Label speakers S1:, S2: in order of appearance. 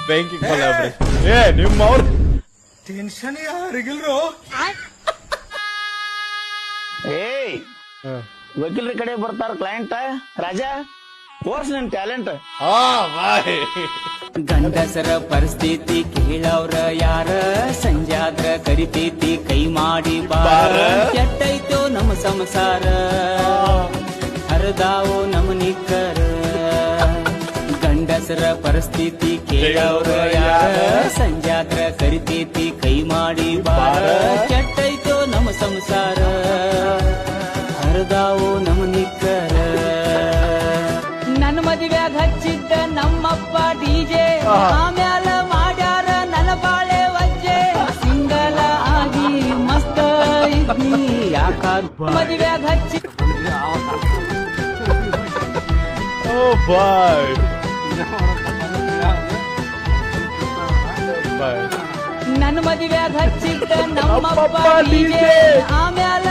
S1: ಬೆಂಕಿ collaboration. ನಿಮ್ಮವ್ರ
S2: tension ಯಾರಿಗಿಲ್ರು.
S3: ಏಯ್ ವಕೀಲರ ಕಡೆ ಬರ್ತಾರ ಕ್ಲೈಂಟ್. ರಾಜಾ ಕೋರ್ಸ್ ನಿನ್ ಟ್ಯಾಲೆಂಟ್.
S4: ಗಂಡಸರ ಪರಿಸ್ಥಿತಿ ಕೇಳವ್ರ ಯಾರ, ಸಂಜಾದ್ರ ಕರಿತೈತಿ ಕೈ ಮಾಡಿ ಬಾರ. ಕೆಟ್ಟೈತೋ ನಮ್ಮ ಸಂಸಾರ, ಹರದಾವೋ ನಮ್ಮ ನಿಕ್ಕರ. ಗಂಡಸರ ಪರಿಸ್ಥಿತಿ ಕೇಳವ್ರ ಯಾರ, ಸಂಜಾದ್ರ ಕರಿತೈತಿ ಕೈ ಮಾಡಿ ಬಾರ. ಕೆಟ್ಟೈತೋ ನಮ್ಮ ಸಂಸಾರ, ಹರದಾವೋ ನಮ್ಮ ನಿಕ್ಕರ. ನನ್ನ ಮದುವೆಯಾಗ ಹಚ್ಚಿದ್ದ ನಮ್ಮಪ್ಪ ಡಿಜೆ, ಆಮ್ಯಾಲ ಮಾಡ್ಯಾರ ನನ್ನ ಬಾಳೆ ವಜ್ಜೆ. ಸಿಂಗಲ ಆಗಿ ಮಸ್ತ ಇದ್ನಿ ಯಾಕ ಮದುವೆಯಾಗ ಹಚ್ಚಿ. ನನ್ನ ಮದುವೆಯಾಗ ಹಚ್ಚಿದ್ದ ನಮ್ಮಪ್ಪ ಡಿಜೆ, ಆಮ್ಯಾಲ